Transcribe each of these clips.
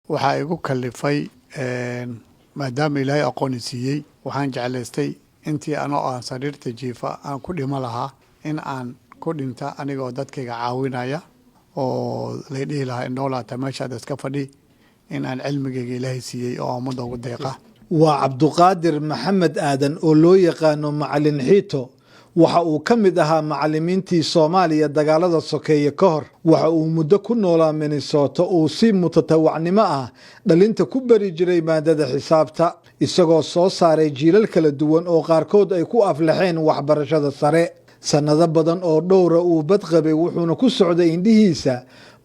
waxaa igu kalifay maadaama ilaahay aqoon siiyey waxaan jeclaystay intii anoo aan sariirta jiifa aan ku dhimo lahaa in aan ku dhinta anigoo dadkayga caawinaya oo la dhihi lahaa noolaata meeshaad iska fadhi in aan cilmigayga ilaahay siiyey oo ummadda ugu deeqa. waa cabduqaadir maxamed aadan oo loo yaqaano macallin xiito waxa uu ka mid ahaa macallimiintii Soomaaliya dagaalada sokeeye ka hor waxa uu muddo ku noolaa Minnesota oo si mutatawacnimo ah dhalinta ku bari jiray maadada xisaabta isagoo soo saaray jiilal kala duwan oo qaarkood ay ku aflaxeen waxbarashada sare sanado badan oo dhowra uu badqabay wuxuuna ku socday indhihiisa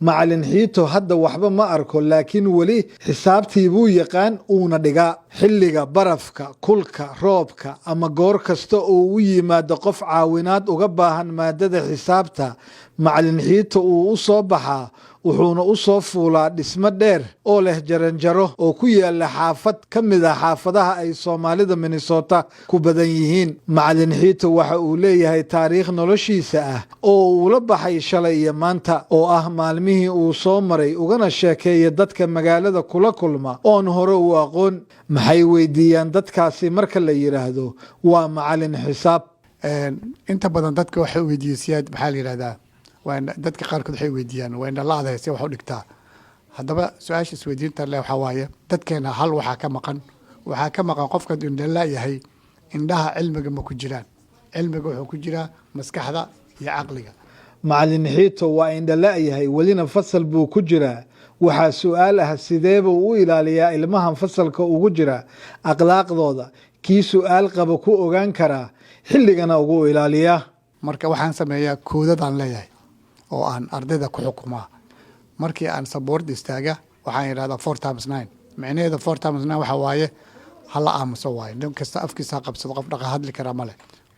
macallin xiito hadda waxba ma arko laakiin weli xisaabtii buu yaqaan uuna dhigaa xilliga barafka kulka roobka ama goor kasta oo u yimaado qof caawinaad uga baahan maadada xisaabta macallin xiito uu u soo baxaa wuxuuna u soo fuulaa dhismo dheer oo leh jaranjaro oo ku yaala xaafad ka mid ah xaafadaha ay Soomaalida Minnesota ku badan yihiin macallin xiito waxa uu leeyahay taariikh noloshiisa ah oo uu la baxay shalay iyo maanta oo ah maalmihii uu soo maray ugana sheekeeyay dadka magaalada kula kulma oon hore u aqoon maxay weydiiyaan dadkaasi marka la yiraahdo waa macallin xisaab inta badan dadka waxay weydiiyaan maxaa la yiraahdaa dadka qaarkood waxay weydiiyaan waa indha la adayse wax u dhigtaa haddaba su-aasha isweydiinta leh waxaa waaye dadkeena hal waxaa ka maqan qofka indha la yahay indhaha cilmiga ma ku jiraan cilmiga wuxuu ku jiraa maskaxda iyo caqliga macallin xiito waa indha la yahay welina fasal buu ku jiraa waxaa su'aal ah sidee buu u ilaaliyaa ilmahan fasalka ugu jira akhlaaqdooda kii su'aal qaba ku ogaan karaa xilligana ugu ilaaliyaa marka waxaan sameeyaa koodadaan leeyahay oo aan ardayda ku xukumaa markii aan saboord istaaga waxaan yidhahdaa 4x9 micnaheeda 4x9 waxaa waaye hala aamuso waaye nin kasta afkiisa qabsado qof dhaqa hadli kara male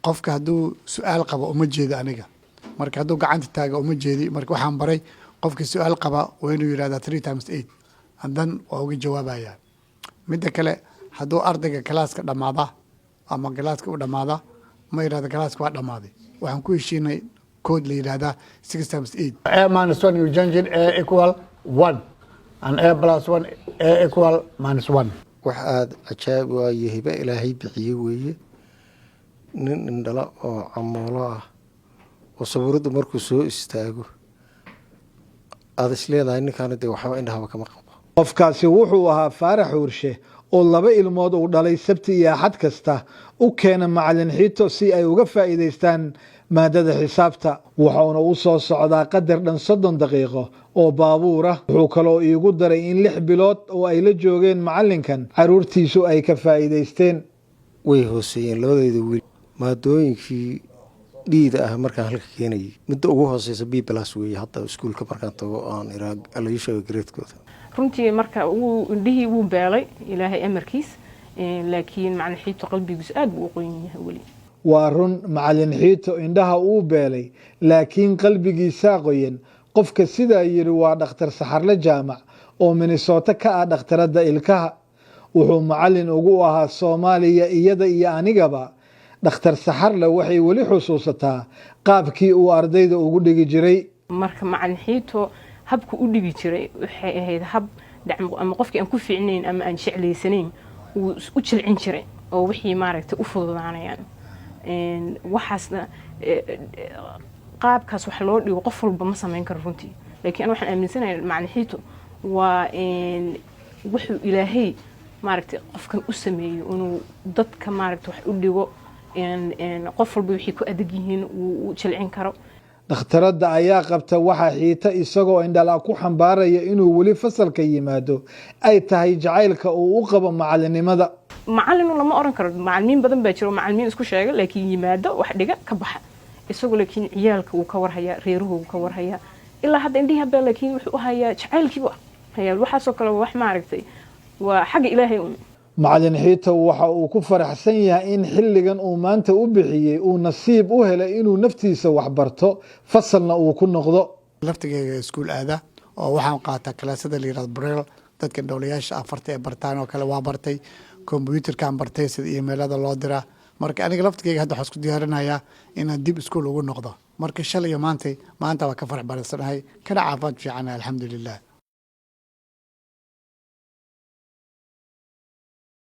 qofka hadduu su'aal qabo uma jeedo aniga marka hadduu gacanta taaga uma jeedi marka waxaan baray qofkii su'aal qaba waa inuu yidhahdaa 3x8 haddan waa uga jawaabayaa midda kale hadduu ardayga kalaaska dhammaada ama galaaska u dhammaada ma yidhahda galaaska waa dhammaaday waxaan ku heshiinay code la yiraahdaa 6x8 a minus 1 you change it a equal 1 and a plus 1 a equal minus 1 wax aad cajaab waaye hiba ilaahay bixiyey weeye nin indhala oo camoolo ah oo sabuuradu markuu soo istaago aad isleedahay ninkaan dee waxba indhahaba kama qabo qofkaasi wuxuu ahaa Faarax Urshe oo laba ilmood uu dhalay Sabti iyo Axad kasta u keena macallin xiito si ay uga faa'iideystaan maadada xisaabta wuxuuna u soo socdaa qadar dhan 30 daqiiqo oo baabuur ah wuxuu kaloo iigu daray in 6 bilood oo ay la joogeen macallinkan caruurtiisu ay ka faa'iideysteen way hooseeyeen labadeeda wiil maadooyinkii dhiida ah markaan halka keenayay muddo ugu hooseysa B+ weeye hadda iskuulka markaan tago aan alaysha gradeekooda runtii marka uu indhihii wuu beelay ilaahay amarkiis laakiin macallin xiito qalbigiisu aad buu u qoyan yahay weli waa run macallin xiito indhaha uu beelay laakiin qalbigiisa qoyan qofka sidaa yiri waa dhakhtar saxarle jaamac oo Minnesota ka ah dhakhtarada ilkaha wuxuu macallin ugu ahaa Soomaaliya iyada iyo anigaba dhakhtar saxarle waxay weli xusuusataa qaabkii uu ardayda ugu dhigi jiray marka macallin xiito habku u dhigi jiray waxay ahayd hab dacmo ama qofkii aan ku fiicnayn ama aan jeclaysanayn uu u jilcin jiray oo wixii maaragtay u fududaanayaan waxaasna qaabkaas wax loo dhigo qof walba ma sameyn karo runtii laakiin waxaan aaminsanahay macallin xiito waa wuxuu ilaahay maaragtay qofkan u sameeyo inuu dadka maaragtay wax u dhigo qof walba wixii ku adag yihiin uu jilcin karo dhakhtarada ayaa qabta waxa xiita isagoo indhala ku xambaaraya inuu weli fasalka yimaado ay tahay jacaylka uu u qabo macallinimada macallin lama oran karo macallimiin badan baa jira macallimiin isku sheegay laakiin yimaado wax dhiga ka baxa isagoo laakiin ciyaalka uu ka warhaya reeruhu uu ka warhaya ilaa hadda indhihi baa laakiin wuxuu u hayaa jacaylkiiba hayaa waxaasoo kale wax maaragtay waa xagga ilaahay macallin xiito waxa uu ku faraxsan yahay in xilligan uu maanta u bixiyay uu nasiib u helay inuu naftiisa wax barto fasalna uu ku noqdo laftigeyga iskuul aada oo waxaan qaataa kalaasada la yiraahdo braille dadka dowlayaasha afarta ee bartaan oo kale waa bartay computerkaan bartay sida emailada loo diraa marka aniga laftigeyga hadda waxaan isku diyaarinayaa inaan dib iskuul ugu noqdo marka shalay iyo maanta waa ka farax baransanahay kana caafimaad fiican alxamdulilah